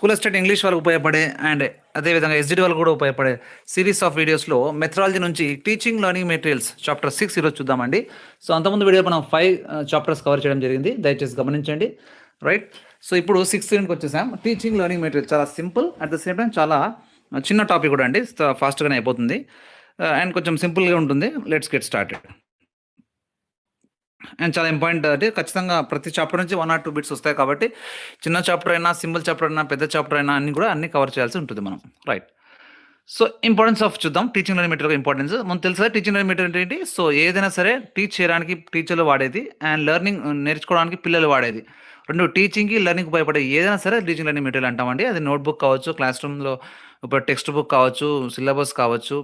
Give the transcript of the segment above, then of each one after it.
School assistant English వాళ్ళకి ఉపయోగపడే and అదేవిధంగా ఎస్జిడి వాళ్ళకి కూడా ఉపయోగపడే సిరీస్ ఆఫ్ వీడియోస్లో మెథడాలజీ నుంచి టీచింగ్ లెర్నింగ్ మెటీరియల్స్ చాప్టర్ 6 ఈరోజు చూద్దామండి. సో అంతకుముందు వీడియో మనం 5 చాప్టర్స్ కవర్ చేయడం జరిగింది, దయచేసి గమనించండి. రైట్, సో ఇప్పుడు 6 యూనిట్కి వచ్చేసాం. టీచింగ్ లెర్నింగ్ మెటీరియల్ చాలా simple, at the same time చాలా చిన్న టాపిక్ కూడా అండి, ఫాస్ట్గానే అయిపోతుంది అండ్ కొంచెం సింపుల్గా ఉంటుంది. Let's get started. అండ్ చాలా ఇంపార్టెంట్ అంటే ఖచ్చితంగా ప్రతి చాప్టర్ నుంచి 1 or 2 బిట్స్ వస్తాయి కాబట్టి చిన్న చాప్టర్ అయినా, సింపుల్ చాప్టర్ అయినా, పెద్ద చాప్టర్ అయినా అన్ని కవర్ చేయాల్సి ఉంటుంది మనం. రైట్, సో ఇంపార్టెన్స్ ఆఫ్ చూద్దాం. టీచింగ్ లెర్నింగ్ మెటీరియల్ ఇంపార్టెన్స్ మనకు తెలుసా. టీచింగ్ లెర్నింగ్ మెటీరియల్ ఏంటి? సో ఏదైనా సరే టీచ్ చేయడానికి టీచర్లు వాడేది అండ్ లెర్నింగ్ నేర్చుకోవడానికి పిల్లలు వాడేది, రెండు టీచింగ్కి లెర్నింగ్ ఉపయోగపడే ఏదైనా సరే టీచింగ్ లెర్నింగ్ మెటీరియల్ అంటామండి. అది నోట్బుక్ కావచ్చు, క్లాస్ రూమ్లో ఇప్పుడు టెక్స్ట్ బుక్ కావచ్చు, సిలబస్ కావచ్చు,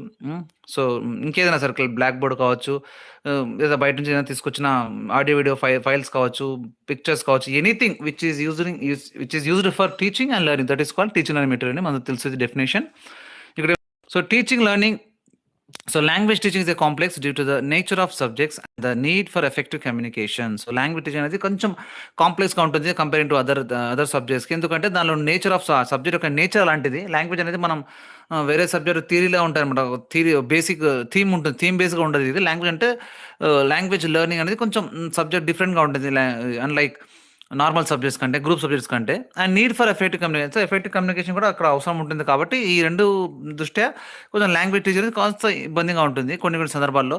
సో ఇంకేదైనా సరే బ్లాక్ బోర్డ్ కావచ్చు, లేదా బయట నుంచి ఏదైనా తీసుకొచ్చిన ఆడియో వీడియో ఫైల్స్ కావచ్చు, పిక్చర్స్ కావచ్చు, anything which is used for teaching and learning, that is called teaching learning material అని మనకు తెలిసేది డెఫినేషన్ ఇక్కడ. So teaching learning, so language teaching is a complex due to the nature of subjects and the need for effective communication. So language teaching అనేది కొంచెం కాంప్లెక్స్గా ఉంటుంది comparing to other సబ్జెక్ట్స్కి, ఎందుకంటే దానిలో nature of subject యొక్క nature అలాంటిది. Language అనేది మనం వేరే సబ్జెక్ట్ థియరీలో ఉంటాయి అనమాట, థియరీ బేసిక్ థీమ్ ఉంటుంది, థీమ్ బేస్గా ఉంటుంది. ఇది లాంగ్వేజ్ అంటే లాంగ్వేజ్ లెర్నింగ్ అనేది కొంచెం సబ్జెక్ట్ డిఫరెంట్గా ఉంటుంది, అన్లైక్ నార్మల్ సబ్జెక్ట్స్ కంటే, గ్రూప్ సబ్జెక్ట్స్ కంటే. And need for effective communication, so effective communication కూడా అక్కడ అవసరం ఉంటుంది. కాబట్టి ఈ రెండు దృష్ట్యా కొంచెం లాంగ్వేజ్ టీచర్ కాస్త ఇబ్బందిగా ఉంటుంది కొన్ని సందర్భాల్లో.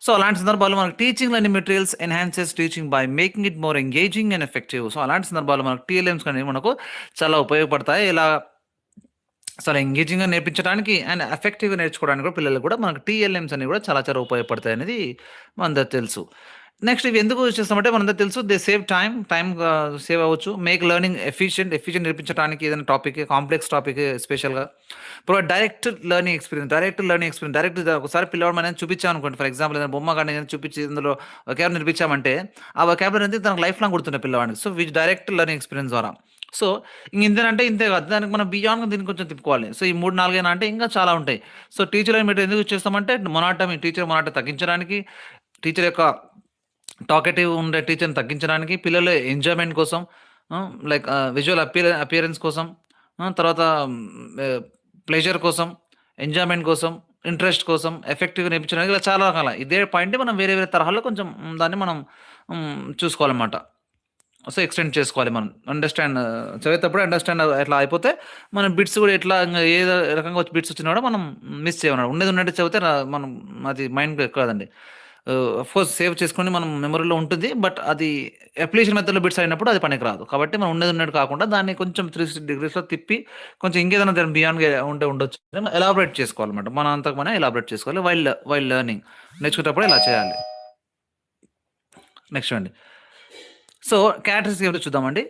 సో అలాంటి సందర్భాల్లో మనకు teaching learning materials enhances teaching by making it more engaging and effective. So అలాంటి సందర్భాల్లో మనకు టీఎల్ఎమ్స్ అనేవి మనకు చాలా ఉపయోగపడతాయి. ఇలా చాలా ఎంగేజింగ్గా నేర్పించడానికి అండ్ ఎఫెక్టివ్గా నేర్చుకోవడానికి కూడా పిల్లలకు కూడా మనకు టీఎల్ఎమ్స్ అనేవి కూడా చాలా చాలా ఉపయోగపడతాయి అనేది మనందరికి తెలుసు. నెక్స్ట్ ఇవి ఎందుకు యూజ్ చేస్తామంటే మనందరికి తెలుసు, దే సేవ్ టైం సేవ్ అవ్వచ్చు, మేక్ లెర్నింగ్ ఎఫిషియెంట్ నేర్పించడానికి ఏదైనా టాపిక్, కాంప్లెక్స్ టాపిక్ స్పెషల్గా provide direct learning experience. Direct ఒకసారి పిల్లవాడు మనం చూపించాం అనుకోండి, ఫర్ ఎగ్జాంపుల్ ఏదైనా బొమ్మ కానీ ఏదైనా చూపించి ఇందులో వొకాబులరీ నేర్పించామంటే ఆ వొకాబులరీ అనేది తనకు లైఫ్ లాంగ్ గుర్తుండే పిల్లవాడికి. So which direct learning experience ద్వారా. సో ఇంతేనంటే ఇంతే కాదు, దానికి మనం బియాండ్గా దీన్ని కొంచెం తిప్పుకోవాలి. సో ఈ 3-4 అయినా అంటే ఇంకా చాలా ఉంటాయి. సో టీచర్ మీరు ఎందుకు యూజ్ చేస్తామంటే టీచర్ మొనాటమీ తగ్గించడానికి, టీచర్ యొక్క టాకెటివ్ ఉండే టీచర్ని తగ్గించడానికి, పిల్లల ఎంజాయ్మెంట్ కోసం, లైక్ విజువల్ అపియరెన్స్ కోసం, తర్వాత ప్లెజర్ కోసం, ఎంజాయ్మెంట్ కోసం, ఇంట్రెస్ట్ కోసం, ఎఫెక్టివ్గా నేర్పించడానికి, ఇలా చాలా రకాల ఇదే పాయింట్ మనం వేరే వేరే తరహాలో కొంచెం దాన్ని మనం చూసుకోవాలన్నమాట. సో ఎక్స్టెండ్ చేసుకోవాలి మనం. అండర్స్టాండ్ చదివేటప్పుడు అండర్స్టాండ్ ఎట్లా అయిపోతే మన బిట్స్ కూడా ఎట్లా ఏ రకంగా వచ్చి బిట్స్ వచ్చినా కూడా మనం మిస్ చేయమన్నాడు. ఉన్నట్టు చదివితే మనం అది మైండ్కి ఎక్కువదండి. కోర్స్ సేవ్ చేసుకొని మనం మెమరీలో ఉంటుంది, బట్ అది అప్లికేషన్ మెథడ్లో బిట్స్ అయినప్పుడు అది పనికి రాదు. కాబట్టి మనం ఉన్నట్టు కాకుండా దాన్ని కొంచెం 360 degreesలో తిప్పి కొంచెం ఇంకేదైనా దాని బియాండ్గా ఉండొచ్చు, ఎలాబరేట్ చేసుకోవాలన్నమాట. మన అంతకు మనం ఎలాబరేట్ చేసుకోవాలి వైల్ లెర్నింగ్, నేర్చుకునేటప్పుడు ఇలా చేయాలి. నెక్స్ట్ అండి, సో క్యారెక్టరిస్టిక్స్ ఏమిటో చూద్దామండి.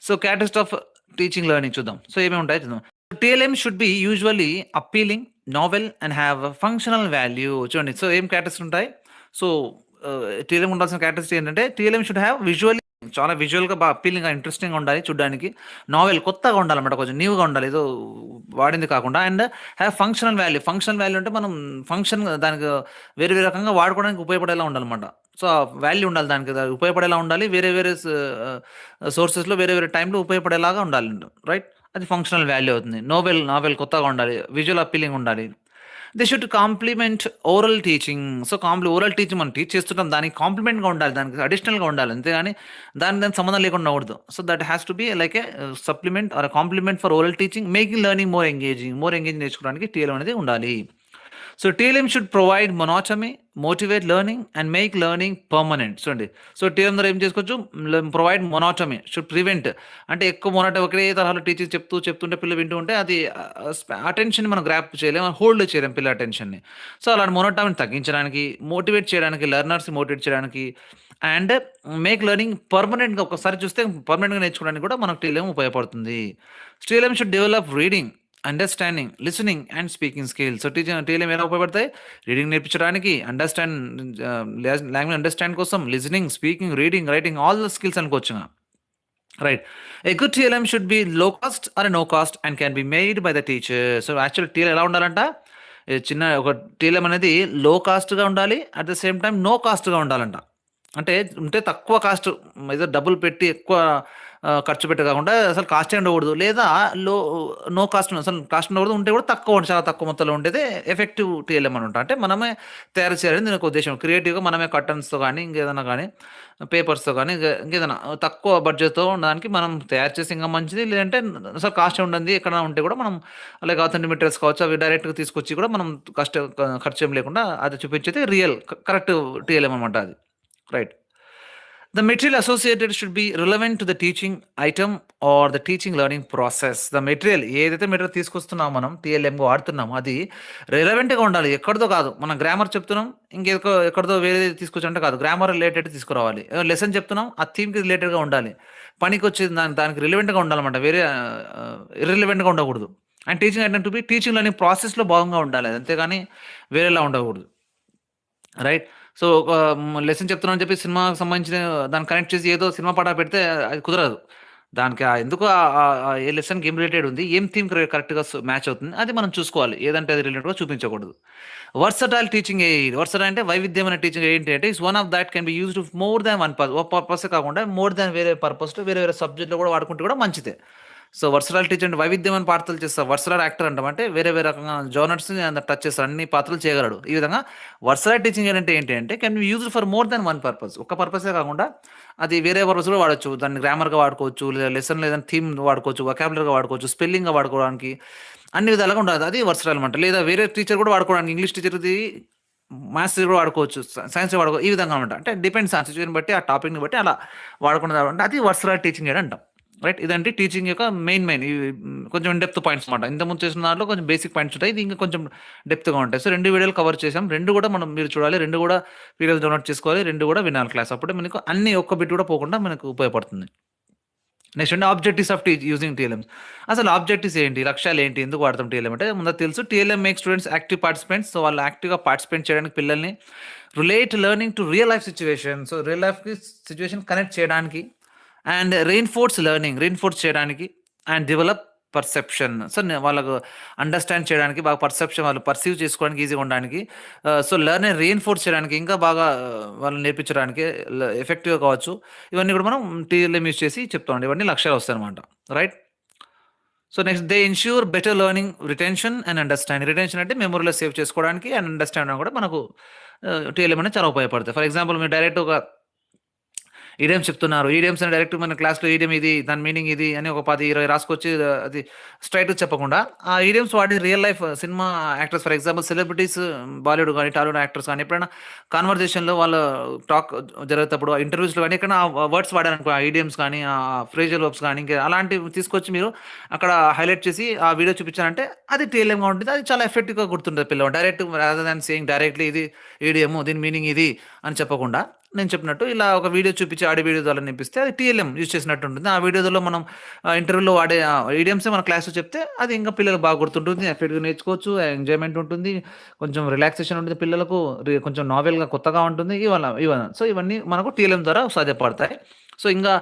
So characteristics of teaching learning చూద్దాం. సో ఏమేమి ఉంటాయో చూద్దాం. TLM should be usually appealing, novel and have functional value. చూడండి, సో ఏం క్యారెక్టరిస్టిక్స్ ఉంటాయి. సో TLM ఉండాల్సిన క్యారెక్టరిస్టిక్ ఏంటంటే TLM షుడ్ హ్యావ్ విజువల్లీ, చాలా విజువల్గా బాగా అప్పీలింగ్గా ఇంట్రెస్టింగ్గా ఉండాలి చూడడానికి. నావెల్ కొత్తగా ఉండాలన్నమాట, కొంచెం న్యూగా ఉండాలి, ఏదో వాడింది కాకుండా. అండ్ హ్యావ్ ఫంక్షనల్ వాల్యూ అంటే మనం ఫంక్షన్ దానికి వేరే వేరే రకంగా వాడుకోవడానికి ఉపయోగపడేలా ఉండాలన్నమాట. సో వాల్యూ ఉండాలి దానికి, ఉపయోగపడేలా ఉండాలి, వేరే వేరే సోర్సెస్లో వేరే వేరే టైంలో ఉపయోగపడేలాగా ఉండాలి. రైట్, అది ఫంక్షనల్ వాల్యూ అవుతుంది. నావెల్ కొత్తగా ఉండాలి, విజువల్ అప్పీలింగ్ ఉండాలి. They should complement oral teaching. So oral teaching మనం టీచ్ చేస్తుంటాం, దానికి కాంప్లిమెంట్గా ఉండాలి, దానికి అడిషనల్గా ఉండాలి, అంతేగాని దానికి సంబంధం లేకుండా ఉండదు. So that has to be like a supplement or complement for oral teaching, making learning more engaging నేర్చుకోవడానికి TLM అనేది ఉండాలి. So TLM should provide monotony, motivate learning and make learning permanent. చూడండి, సో TLM ద్వారా ఏం చేసుకోవచ్చు, provide మొనాటమీ, should prevent, అంటే ఎక్కువ మొనాటమీ ఒకే తరహాలో టీచర్ చెప్తుంటే పిల్లలు వింటూ ఉంటే అది అటెన్షన్ మనం గ్రాప్ చేయలేము, హోల్డ్ చేయలేము పిల్లల అటెన్షన్ని. సో అలాంటి మొనాటమీని తగ్గించడానికి, మోటివేట్ చేయడానికి, లెర్నర్స్ని మోటివేట్ చేయడానికి, అండ్ మేక్ లెర్నింగ్ పర్మనెంట్గా, ఒకసారి చూస్తే పర్మనెంట్గా నేర్చుకోవడానికి కూడా మనకు TLM ఉపయోగపడుతుంది. TLM should develop reading, understanding, listening and speaking skills. So TLM ఎలా ఉపయోగపడతాయి, రీడింగ్ నేర్పించడానికి, లాంగ్వేజ్ అండర్స్టాండ్ కోసం, listening, speaking, reading, writing, all the skills అనుకోవచ్చు. Right, a good TLM should be low cost or no cost and can be made by the teacher. So actual TLM ఎలా ఉండాలంట, చిన్న ఒక TLM అనేది low కాస్ట్గా ఉండాలి, at the same time no కాస్ట్గా ఉండాలంట. అంటే ఉంటే తక్కువ కాస్ట్, ఏదో డబ్బులు పెట్టి ఎక్కువ ఖర్చు పెట్టి కాకుండా అసలు కాస్ట్ ఉండకూడదు, లేదా లో నో కాస్ట్ అసలు కాస్ట్ ఉండకూడదు, ఉంటే కూడా తక్కువ చాలా తక్కువ మొత్తంలో ఉండేది ఎఫెక్టివ్ టీఎల్ఎం అని ఉంటా. అంటే మనమే తయారు చేయాలని దీని ఒక ఉద్దేశం. క్రియేటివ్గా మనమే కర్టన్స్తో కానీ ఇంకేదైనా కానీ పేపర్స్తో కానీ ఇంకేదైనా తక్కువ బడ్జెట్తో ఉండడానికి మనం తయారు చేసి ఇంకా మంచిది. లేదంటే అసలు కాస్ట్ ఉండదు ఎక్కడైనా ఉంటే కూడా మనం అలాగే అథెంటిక్ మెటీరియల్స్ కావచ్చు, అవి డైరెక్ట్గా తీసుకొచ్చి కూడా మనం ఖర్చు ఏం లేకుండా అది చూపించేది రియల్ కరెక్ట్ టీఎల్ఎం అనమాట అది. Right. The material associated should be relevant to the teaching item or the teaching learning process. The material ఏదైతే మెటీరియల్ తీసుకొస్తున్నామో మనం టీఎల్ఎంగా వాడుతున్నామో అది రిలవెంట్గా ఉండాలి, ఎక్కడిదో కాదు. మనం గ్రామర్ చెప్తున్నాం, ఎక్కడిదో వేరే తీసుకొచ్చంటే కాదు, గ్రామర్ రిలేటెడ్ తీసుకురావాలి. లెసన్ చెప్తున్నాం, ఆ థీమ్కి రిలేటెడ్గా ఉండాలి, పనికి వచ్చేది దానికి రిలవెంట్గా ఉండాలన్నమాట, వేరే ఇర్రిలవెంట్గా ఉండకూడదు. And teaching item to be teaching learning ప్రాసెస్లో భాగంగా ఉండాలి, అంతేగాని వేరేలా ఉండకూడదు. రైట్. సో ఒక లెసన్ చెప్తున్నాను అని చెప్పి సినిమాకి సంబంధించిన దాన్ని కనెక్ట్ చేసి ఏదో సినిమా పాట పెడితే అది కుదరదు. దానికి ఎందుకు ఏ లెసన్కి ఏం రిలేటెడ్ ఉంది, ఏం థీమ్ కరెక్ట్గా మ్యాచ్ అవుతుంది, అది మనం చూసుకోవాలి. ఏదంటే అది రిలేటెడ్గా చూపించకూడదు. Versatile teaching aid. వర్సటైల్ అంటే వైవిధ్యమైన టీచింగ్ ఏంటి అంటే is one of that can be used more than one purpose. ఒక పర్పస్ కాకుండా మోర్ దాన్ వేరే పర్పస్లో వేరే వేరే సబ్జెక్ట్లో కూడా వాడుకుంటే కూడా మంచిదే. సో వర్సటైల్ టీచర్ అంటే వైవిధ్యమైన పాత్రలు చేస్తారు. వర్సటైల్ యాక్టర్ అంటాం, అంటే వేరే వేరే రకంగా జోనర్స్ని టచ్ చేస్తారు, అన్ని పాత్రలు చేయగలడు. ఈ విధంగా వర్సటైల్ టీచింగ్ అంటే ఏంటి అంటే can be used for more than one purpose. ఒక పర్పసే కాకుండా అది వేరే పర్పస్ కూడా వాడచ్చు. దాన్ని గ్రామర్గా వాడుకోవచ్చు, లేదా లెసన్ లేదని థీమ్ వాడుకోవచ్చు, వొకాబులరీగా వాడుకోవచ్చు, స్పెల్లింగ్గా వాడుకోవడానికి, అన్ని విధాలుగా ఉండదు. అది వర్సటైల్ అనమాట. లేదా వేరే టీచర్ కూడా వాడుకోవడానికి, ఇంగ్లీష్ టీచర్ది మ్యాథ్స్ టీచర్ కూడా వాడుకోవచ్చు, సైన్స్ వాడుకో, ఈ విధంగా అనమాట. అంటే డిపెండ్స్ ఆ సిచ్యువేషన్ బట్టి, ఆ టాపిక్ని బట్టి అలా వాడుకున్నది అంటే అది వర్సటైల్ టీచింగ్ అని అంటాం. రైట్. ఇదంటే టీచింగ్ యొక్క మెయిన్ ఇవి కొంచెం డెప్త్ పాయింట్స్ అనమాట. ఇంతకుముందు చేసిన దాంట్లో కొంచెం బేసిక్ పాయింట్స్ ఉంటాయి, ఇది ఇంకా కొంచెం డెప్త్గా ఉంటాయి. సో 2 వీడియోలు కవర్ చేసాం, 2 కూడా మీరు చూడాలి, 2 కూడా వీడియోలు డౌన్లోడ్ చేసుకోవాలి, 2 కూడా వినాలి క్లాస్. అప్పుడే మనకు అన్ని ఒక్క బిట్ కూడా పోకుండా మనకు ఉపయోగపడుతుంది. నెక్స్ట్ అంటే ఆబ్జెక్టివ్స్ ఆఫ్ యూజింగ్ టీఎల్ఎం. అసలు ఆబ్జెక్టివ్స్ ఏంటి, లక్ష్యాలు ఏంటి, ఎందుకు వాడతాం టీఎల్ఎం అంటే ముందు తెలుసు. TLM make students active participants. So వాళ్ళు యాక్టివ్గా పార్టిసిపేట్ చేయడానికి, పిల్లల్ని relate learning to real life situation. So real లైఫ్కి సిచ్యువేషన్ కనెక్ట్ చేయడానికి, అండ్ రెయిన్ఫోర్స్ చేయడానికి, అండ్ డెవలప్ పర్సెప్షన్. సో వాళ్ళకు అండర్స్టాండ్ చేయడానికి, బాగా పర్సెప్షన్ వాళ్ళు పర్సీవ్ చేసుకోవడానికి ఈజీగా ఉండడానికి, సో లెర్నింగ్ రెయిన్ఫోర్స్ చేయడానికి, ఇంకా బాగా వాళ్ళని నేర్పించడానికి ఎఫెక్టివ్గా కావచ్చు. ఇవన్నీ కూడా మనం టీఎల్ఎం యూజ్ చేసి చెప్తామండి. ఇవన్నీ లక్ష్యాలు వస్తాయి అనమాట. Right. So next they ensure better learning, retention and understanding. Retention అంటే మెమరీలో సేవ్ చేసుకోవడానికి, అండ్ అండర్స్టాండింగ్ కూడా మనకు టీఎల్ఎం అనేది చాలా ఉపయోగపడతాయి. ఫర్ ఎగ్జాంపుల్ మీరు డైరెక్ట్ ఒక ఈడియమ్స్ చెప్తున్నారు, ఈడియమ్స్ అని డైరెక్ట్ మన క్లాస్లో ఈడియం ఇది, దాని మీనింగ్ ఇది అని ఒక 10, 20 రాసుకొచ్చి అది స్ట్రైట్గా చెప్పకుండా, ఆ ఈడియమ్స్ వాడి real life cinema actors, for example celebrities, Bollywood కానీ టాలీవుడ్ యాక్టర్స్ కానీ ఎప్పుడైనా కాన్వర్జేషన్లో వాళ్ళ టాక్ జరిగేటప్పుడు, ఇంటర్వ్యూస్లో కానీ ఎక్కడ వర్డ్స్ వాడారనుకో, ఆ ఈడియమ్స్ కానీ, ఆ ఫ్రేజల్ వర్బ్స్ కానీ, ఇంకా అలాంటివి తీసుకొచ్చి మీరు అక్కడ హైలైట్ చేసి ఆ వీడియో చూపించారంటే అది టీఎల్ఎంగా ఉంటుంది. అది చాలా ఎఫెక్టివ్గా గుర్తుంటుంది పిల్లలు. Direct rather than saying directly ఇది ఈడియము, దీని మీనింగ్ ఇది అని చెప్పకుండా, నేను చెప్పినట్టు ఇలా ఒక వీడియో చూపించి ఆడియో వీడియో ద్వారా నింపిస్తే అది టీఎల్ఎం యూజ్ చేసినట్టు ఉంటుంది. ఆ వీడియోలో మనం ఇంటర్వ్యూలో వాడే ఈడియమ్సే మన క్లాస్లో చెప్తే అది ఇంకా పిల్లలకు బాగా గుర్తుంటుంది, ఎఫెక్ట్గా నేర్చుకోవచ్చు, ఎంజాయ్మెంట్ ఉంటుంది, కొంచెం రిలాక్సేషన్ ఉంటుంది పిల్లలకు, కొంచెం నావెల్గా కొత్తగా ఉంటుంది. సో ఇవన్నీ మనకు టీఎల్ఎం ద్వారా సాధ్యపడతాయి. సో ఇంకా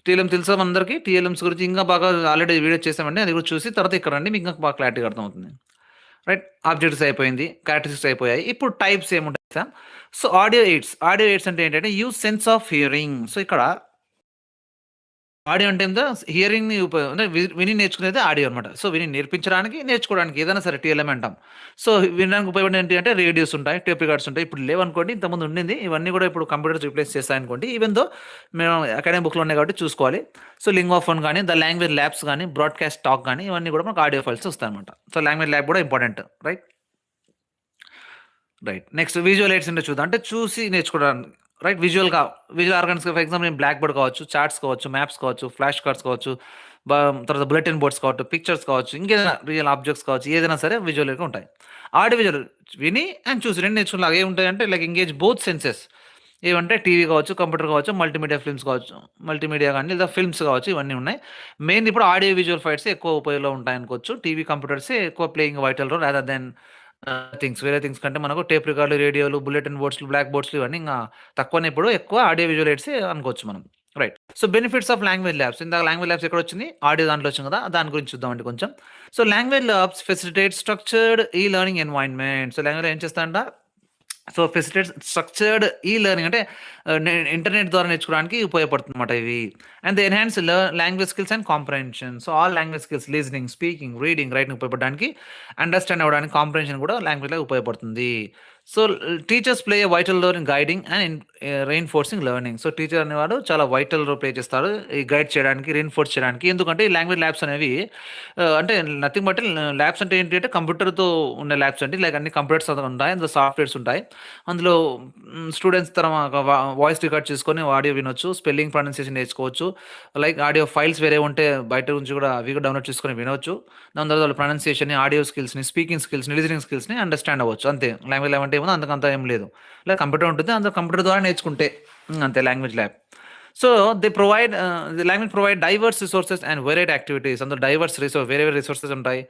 టీఎల్ఎం తెలుసా అందరికీ? టీఎల్ఎంస్ గురించి ఇంకా బాగా ఆల్రెడీ వీడియో చేసామండి, అది కూడా చూసి తర్వాత ఇక్కడ రండి, మీకు ఇంకా బాగా క్లారిటీగా అర్థమవుతుంది. రైట్. ఆబ్జెక్ట్స్ అయిపోయింది, క్యారెక్టరిస్టిక్స్ అయిపోయాయి. ఇప్పుడు టైప్స్ ఏముంటాయి? సో ఆడియో ఎయిడ్స్ అంటే ఏంటంటే use sense of hearing. So ఇక్కడ ఆడియో అంటే ఏందో హియరింగ్‌ని అంటే విని నేర్చుకునేది ఆడియో అనమాట. సో విని నేర్పించడానికి, నేర్చుకోవడానికి ఏదైనా సరే టీఎల్ఎం అంటాం. సో వినడానికి ఉపయోగపడేది ఏంటి అంటే రేడియోస్ ఉంటాయి, టేప్ రికార్డ్స్ ఉంటాయి. ఇప్పుడు లేవనుకోండి, ఇంతకుముందు ఉండింది. ఇవన్నీ కూడా ఇప్పుడు కంప్యూటర్స్ రీప్లేస్ చేస్తాయనుకోండి. ఈవెన్ దో మేము అకాడమిక్ బుక్‌లో ఉన్నాయి కాబట్టి చూసుకోవాలి. సో లింగ్వాఫోన్ కానీ, ద లాంగ్వేజ్ ల్యాబ్స్ కానీ, బ్రాడ్‌కాస్ట్ టాక్ కానీ, ఇవన్నీ కూడా మనకు ఆడియో ఫైల్స్ వస్తాయన్నమాట. సో లాంగ్వేజ్ ల్యాబ్ కూడా important. Right. Next visual AIDS అంటే చూద్దాం. అంటే చూసి నేర్చుకోవడానికి. Right. Visual organs, for example నేను బ్లాక్ బోర్డ్ కావచ్చు, చార్ట్స్ కావచ్చు, మ్యాప్స్ కావచ్చు, ఫ్లాష్ కార్డ్స్ కావచ్చు, తర్వాత బులెటిన్ బోర్డ్స్ కావచ్చు, పిక్చర్స్ కావచ్చు, ఇంకేదైనా రియల్ ఆబ్జెక్ట్స్ కావచ్చు, ఏదైనా సరే విజువల్గా ఉంటాయి. ఆడియో విజువల్ విని అండ్ చూసి రెండు నేర్చుకునేలాగా ఏముంటాయంటే లైక్ ఎంగేజ్ బోత్ సెన్సెస్. ఏమంటే టీవీ కావచ్చు, కంప్యూటర్ కావచ్చు, మల్టీమీడియా ఫిల్మ్స్ కావచ్చు, మల్టీమీడియా కానీ లేదా ఫిల్మ్స్ కావచ్చు, ఇవన్నీ ఉన్నాయి. మెయిన్ ఇప్పుడు ఆడియో విజువల్ ఫైట్స్ ఎక్కువ ఉపయోగంలో ఉంటాయనుకోవచ్చు. టీవీ, కంప్యూటర్సే ఎక్కువ playing vital role rather than వేరే థింగ్స్ కంటే మనకు టేప్ రికార్డులు, రేడియోలు, బులెటిన్ బోర్డ్స్‌లు, బ్లాక్ బోర్డ్స్‌లు ఇవన్నీ ఇంగా తక్కువనే, ఇప్పుడు ఎక్కువ ఆడియో విజువల్ ఎయిడ్సే అనుకోవచ్చు మనం. Right. So benefits of language labs. ఇందాక లాంగ్వేజ్ ల్యాబ్స్ ఎక్కడొచ్చింది? ఆడియో దాంట్లో వచ్చింది కదా! దాని గురించి చూద్దామండి కొంచెం. So language labs facilitate structured e learning environment. So లాంగ్వేజ్‌లో ఏం చేస్తారంట, సో, ఫెసిలిటేట్స్ స్ట్రక్చర్డ్ లెర్నింగ్ అంటే ఇంటర్నెట్ ద్వారా నేర్చుకోవడానికి ఉపయోగపడుతుందన్నమాట ఇవి. And they enhance language skills and comprehension. So, all language skills listening, speaking, reading, writing ఉపయోగపడడానికి, అండర్‌స్టాండ్ అవ్వడానికి కాంప్రహెన్షన్ కూడా లాంగ్వేజ్‌లో ఉపయోగపడుతుంది. So, teachers play a vital role in guiding and reinforcing learning. So, teacher అనేవాడు చాలా వైటల్ రోల్ ప్లే చేస్తాడు. ఈ guide చేయడానికి, రెయిన్‌ఫోర్స్ చేయడానికి. ఎందుకంటే ఈ లాంగ్వేజ్ ల్యాబ్స్ అనేవి అంటే నథింగ్ బట్ ల్యాబ్స్ అంటే ఏంటి అంటే కంప్యూటర్‌తో ఉండే ల్యాబ్స్ అండి. లైక్ అన్ని కంప్యూటర్స్ ఉంటాయి. అందులో సాఫ్ట్‌వేర్స్ ఉంటాయి. అందులో స్టూడెంట్స్ తన వాయిస్ రికార్డ్ చేసుకొని ఆడియో వినొచ్చు. స్పెల్లింగ్, ప్రొనౌన్సియేషన్ నేర్చుకోవచ్చు. లైక్ ఆడియో ఫైల్స్ వేరే ఉంటే బయట నుంచి కూడా అవి కూడా డౌన్‌లోడ్ చేసుకొని వినొచ్చు. దాని తర్వాత వాళ్ళ ప్రొనౌన్సియేషన్‌ని, ఆడియో స్కిల్స్‌ని, స్పీకింగ్ స్కిల్స్‌ని, లిజనింగ్ స్కిల్స్‌ని అండర్‌స్టాండ్ అవ్వచ్చు. అంతే. లాంగ్వేజ్ ల్యాబ్ అంటే ఏముంది అంతకంత ఏం లేదు. లైక్ కంప్యూటర్ ఉంటుంది. అందులో కంప్యూటర్ ద్వారా నేర్చుకుంటే అంతే language lab. So, the language provide divorce resources and varied activities. అందులో డైవర్స్ వేరే వేరే రిసోర్సెస్ ఉంటాయి.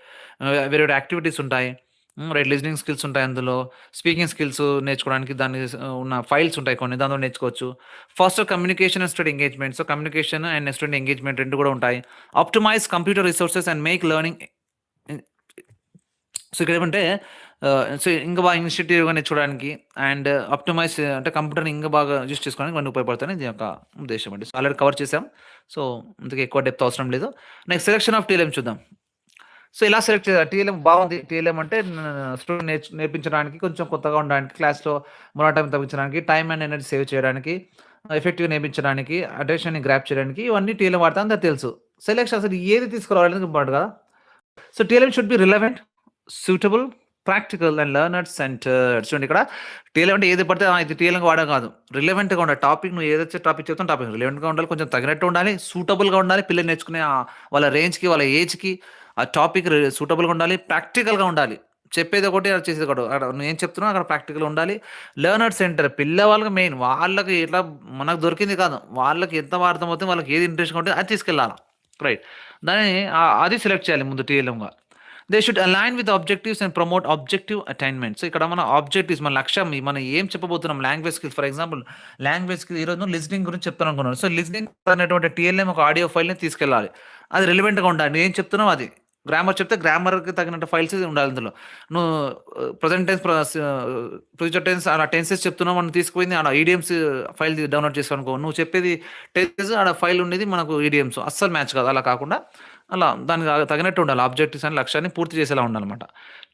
వేరే వేరే యాక్టివిటీస్ ఉంటాయి. రైట్ లిజనింగ్ స్కిల్స్ ఉంటాయి అందులో. స్పీకింగ్ స్కిల్స్ నేర్చుకోవడానికి ఉన్న ఫైల్స్ ఉంటాయి కొన్ని. దాంట్లో నేర్చుకోవచ్చు. Faster communication and study engagement. So, communication and student engagement 2 కూడా ఉంటాయి. Optimise computer resources and make learning so, ఇక్కడేమంటే సో, ఇంకా బాగా ఇనిషియేటివ్‌గా నేర్చుకోవడానికి అండ్ ఆప్టిమైజ్ అంటే కంప్యూటర్‌ని ఇంకా బాగా యూజ్ చేసుకోవడానికి ఇవన్నీ ఉపయోగపడతాయని దీని యొక్క ఉద్దేశ్యం అండి. సో, ఆల్రెడీ కవర్ చేసాం. సో, ఇంతకు ఎక్కువ డెప్త్ అవసరం లేదు. నెక్స్ట్ సెలక్షన్ ఆఫ్ టీఎల్ఎం చూద్దాం. సో, ఇలా సెలెక్ట్ చేయాలి. టీఎల్ఎం బాగుంది. టీఎల్ఎం అంటే స్టూడెంట్ నేర్పించడానికి కొంచెం కొత్తగా ఉండడానికి, క్లాస్‌లో మొనోటోనీ తగ్గించడానికి, టైమ్ అండ్ ఎనర్జీ సేవ్ చేయడానికి, ఎఫెక్టివ్‌గా నేర్పించడానికి, అటెన్షన్‌ని గ్రాబ్ చేయడానికి ఇవన్నీ టీఎల్ఎం వాడతాం అందరికి తెలుసు. సెలక్షన్ అసలు ఏది తీసుకురావాలనేది ఇంపార్టెంట్ కదా! So, TLM should B relevant, suitable, practical and learner centred. చూడండి ఇక్కడ టీఎల్ఎం అంటే ఏది పడితే ఇది టీఎల్ఎంగా వాడడం కాదు. రిలవెంట్‌గా ఉండాలి. టాపిక్ నువ్వు ఏదైతే టాపిక్ చెప్తావో టాపిక్ రిలవెంట్‌గా ఉండాలి. కొంచెం తగినట్టు ఉండాలి. సూటబుల్‌గా ఉండాలి. పిల్లలు నేర్చుకునే వాళ్ళ రేంజ్‌కి, వాళ్ళ ఏజ్‌కి ఆ టాపిక్ సూటబుల్‌గా ఉండాలి. ప్రాక్టికల్‌గా ఉండాలి. చెప్పేది ఒకటి, చేసేది ఒకటి. అక్కడ నేను చెప్తున్నా అక్కడ ప్రాక్టికల్ ఉండాలి. లెర్నర్ సెంటర్ పిల్లవాళ్ళకి మెయిన్. వాళ్ళకి ఎట్లా మనకు దొరికింది కాదు. వాళ్ళకి ఎంత అర్థమవుతుంది, వాళ్ళకి ఏది ఇంట్రెస్ట్‌గా ఉంటే అది తీసుకెళ్ళాలా. రైట్. దాన్ని అది సెలెక్ట్ చేయాలి ముందు టీఎల్ఎంగా. They should align with objectives and promote objective attainment. So, ఇక్కడ మన ఆబ్జెక్టివ్స్ మన లక్ష్యం మనం ఏం చెప్పబోతున్నాం language skills for example language skill ఈరోజు లిజనింగ్ గురించి చెప్తాను అనుకున్నాను. సో, లిజనింగ్ అనేటువంటి టీఎల్ఎం ఒక ఆడియో ఫైల్‌ని తీసుకెళ్ళాలి. అది రిలవెంట్‌గా ఉండాలి. నేను ఏం చెప్తున్నావు అది. గ్రామర్ చెప్తే గ్రామర్‌కి తగినట్టు ఫైల్స్ ఉండాలి అందులో. నువ్వు ప్రెజెంట్ టెన్స్, ఫ్యూచర్ టెన్స్ అలా టెన్సెస్ చెప్తున్నావు మనం తీసుకుపోయింది ఆడ ఈడియమ్స్ ఫైల్ డౌన్‌లోడ్ చేసావనుకో. నువ్వు చెప్పేది టెన్స్ ఆడ ఫైల్ ఉండేది మనకు ఈడియమ్స్ అస్సలు మ్యాచ్ కాదు. అలా కాకుండా అలా దానికి తగినట్టు ఉండాలి. ఆబ్జెక్టివ్స్ అని లక్ష్యాన్ని పూర్తి చేసేలా ఉండాలన్నమాట.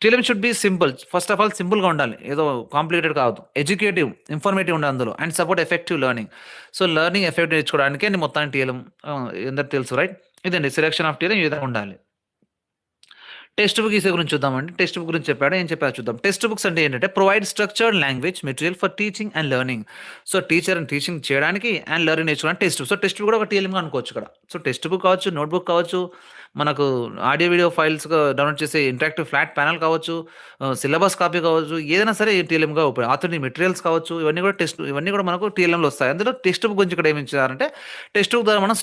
TLM should be simple. First of all సింపుల్‌గా ఉండాలి. ఏదో కాంప్లికేటెడ్ కావద్దు. ఎడ్యుకేటివ్, ఇన్ఫర్మేటివ్ ఉండాలి అందులో. And support effective learning. So, learning effect నేర్చుకోవడానికే మొత్తానికి టీఎల్ఎం అందరికి తెలుసు రైట్. ఇదండి సెలక్షన్ ఆఫ్ టీఎల్ఎం ఈ విధంగా ఉండాలి. టెక్స్ట్ బుక్ ఈసే గురించి చూద్దామండి. టెక్స్ట్ బుక్ గురించి చెప్పాడు. ఏం చెప్పాడో చూద్దాం. టెక్స్ట్ బుక్స్ అంటే ఏంటంటే provide structured language material for teaching and learning. So, teaching చేయడానికి అండ్ లెర్నింగ్ నేర్చుకోవడానికి text book. So, text book కూడా ఒక టీఎల్ఎంగా అనుకోవచ్చు ఇక్కడ. సో, టెక్స్ట్ బుక్ కావచ్చు, నోట్ బుక్ కావచ్చు, మనకు ఆడియో, వీడియో ఫైల్స్‌గా డౌన్‌లోడ్ చేసే ఇంటరాక్టివ్ ఫ్లాట్ ప్యానెల్ కావచ్చు, సిలబస్ కాపీ కావచ్చు, ఏదైనా సరే టీఎల్ఎంగా ఆథెంటిక్ మెటీరియల్స్ కావచ్చు, ఇవన్నీ కూడా మనకు టీఎల్ఎంలో వస్తాయి. అందులో టెక్స్ట్ బుక్ గురించి ఇక్కడ ఏమి ఇచ్చారంటే టెక్స్ట్ బుక్ ద్వారా మనం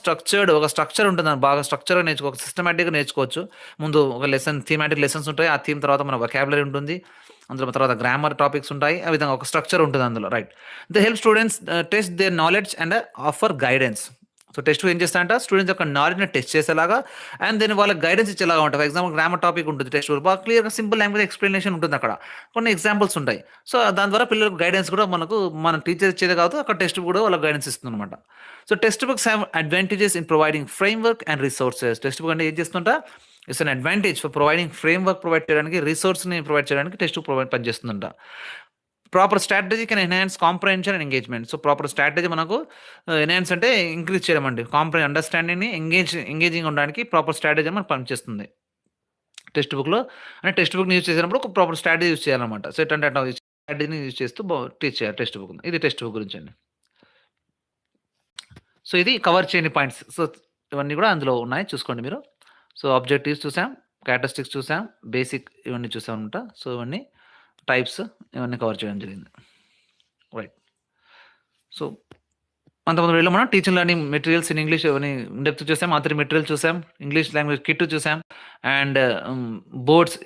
ఒక స్ట్రక్చర్ ఉంటుంది. బాగా స్ట్రక్చర్‌గా ఒక సిస్టమాటిక్‌గా నేర్చుకోవచ్చు. ముందు ఒక థీమాటిక్ లెసన్స్ ఉంటాయి. ఆ థీమ్ తర్వాత మన వొకాబులరీ ఉంటుంది. అందులో తర్వాత గ్రామర్ టాపిక్స్ ఉంటాయి. ఆ విధంగా ఒక స్ట్రక్చర్ ఉంటుంది అందులో right. They help students test their knowledge and offer guidance. So, test book ఏం చేస్తాయంట స్టూడెంట్స్ యొక్క నాలెడ్జ్‌ని టెస్ట్ చేసేలాగా అండ్ దెన్ వాళ్ళకి గైడెన్స్ ఇచ్చేలాగా ఉంటుంది. ఫర్ ఎగ్జాంపుల్ గ్రామర్ టాపిక్ ఉంటుంది టెక్స్ట్ బుక్. బాగా క్లియర్‌గా సింపుల్ లాంగ్వేజ్ ఎక్స్‌ప్లనేషన్ ఉంటుంది అక్కడ. కొన్ని ఎగ్జాంపుల్స్ ఉంటాయి. సో, దాని ద్వారా పిల్లలకు గైడెన్స్ కూడా మన టీచర్ ఇచ్చేదే కాదు అక్కడ టెక్స్ట్ బుక్ కూడా వాళ్ళకి గైడెన్స్ ఇస్తుందన్నమాట. So, text books have advantages in providing framework and resources. Text book అంటే ఏం చేస్తుంట it's an advantage for providing framework provide చేయడానికి, రిసోర్స్‌ని ప్రొవైడ్ చేయడానికి టెక్స్ట్ బుక్ పనిచేస్తుందంట. Proper strategy can enhance comprehension and engagement. So, proper strategy మనకు enhance అంటే increase చేయడం అండి. అండర్‌స్టాండింగ్‌ని ఎంగేజింగ్‌గా ఉండడానికి ప్రాపర్ స్ట్రాటజీ మనకు పనిచేస్తుంది. టెక్స్ట్ బుక్‌లో అంటే టెక్స్ట్ బుక్‌ని యూజ్ చేసేటప్పుడు ఒక ప్రాపర్ స్ట్రాటజీ యూజ్ చేయాలన్నమాట. సో, ఎట్లాంటి అట్లా స్ట్రాటజీని యూజ్ చేస్తూ టీచ్ చేయాలి టెక్స్ట్ బుక్‌ని. ఇది టెక్స్ట్ బుక్ గురించండి. సో, ఇది కవర్ చేయని పాయింట్స్. సో, ఇవన్నీ కూడా అందులో ఉన్నాయి చూసుకోండి మీరు. సో, ఆబ్జెక్టివ్స్ చూసాం, క్యారెక్టరిస్టిక్స్ చూసాం, బేసిక్ ఇవన్నీ చూసామన్నమాట. సో, ఇవన్నీ టైప్స్ ఇవన్నీ కవర్ చేయడం జరిగింది. రైట్. సో, అంతకుముందు వీడియోలో మనం teaching learning materials in English ఇవన్నీ ఇన్ డెప్త్ చూసాం. ఆథర్ మెటీరియల్ చూసాం. ఇంగ్లీష్ లాంగ్వేజ్ కిట్ చూసాం. అండ్ బోర్డ్స్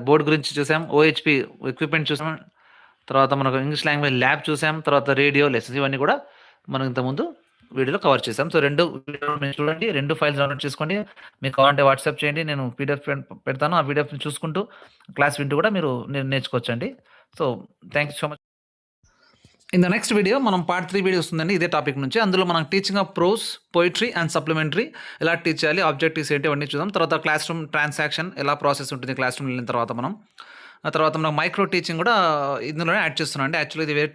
బోర్డ్ గురించి చూసాం. ఓహెచ్‌పి ఎక్విప్‌మెంట్ చూసాం. తర్వాత మనకు ఇంగ్లీష్ లాంగ్వేజ్ ల్యాబ్ చూసాం. తర్వాత రేడియో లెసన్స్ ఇవన్నీ కూడా మనం ఇంతకుముందు వీడియోలో కవర్ చేసాం. సో, 2 వీడియోలు మీరు చూడండి. 2 ఫైల్స్ డౌన్‌లోడ్ చేసుకోండి. మీకు కావాలంటే వాట్సాప్ చేయండి. నేను పీడిఎఫ్ పెడతాను. ఆ పీడిఎఫ్‌ని చూసుకుంటూ క్లాస్ వింటూ కూడా మీరు నేర్చుకోవచ్చండి. So, thank you so much. In the next video మనం పార్ట్ 3 వీడియో వస్తుందండి ఇదే టాపిక్ నుంచి. అందులో మనం teaching of prose, poetry and supplementary ఎలా టీచ్ చేయాలి, ఆబ్జెక్టివ్స్ ఏంటి అవన్నీ చూద్దాం. తర్వాత క్లాస్ రూమ్ ట్రాన్సాక్షన్ ఎలా ప్రాసెస్ ఉంటుంది క్లాస్ రూమ్ వెళ్ళిన తర్వాత మనం. ఆ తర్వాత మనం మైక్రో టీచింగ్ కూడా ఇందులోనే యాడ్ చేస్తున్నాం అండి. యాక్చువల్లీ ఇది వేరే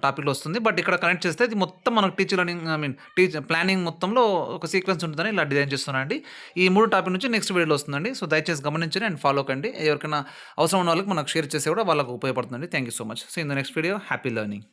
టాపిక్లో వస్తుంది, బట్ ఇక్కడ కనెక్ట్ చేస్తే ఇది మొత్తం మనకు టీచర్ లెర్నింగ్ ప్లానింగ్ మొత్తంలో ఒక సీక్వెన్స్ ఉంటుందని ఇలా డిజైన్ చేస్తున్నాను అండి. ఈ 3 టాపిక్ నుంచి నెక్స్ట్ వీడియోలో వస్తుందండి. సో దయచేసి గమనించండి అండ్ ఫాలో కండి. ఎవరికైనా అవసరం ఉన్న వాళ్ళకి మనకు షేర్ చేస్తే కూడా వాళ్ళకు ఉపయోగపడుతుందండి. Thank you so much. So in the next video happy learning.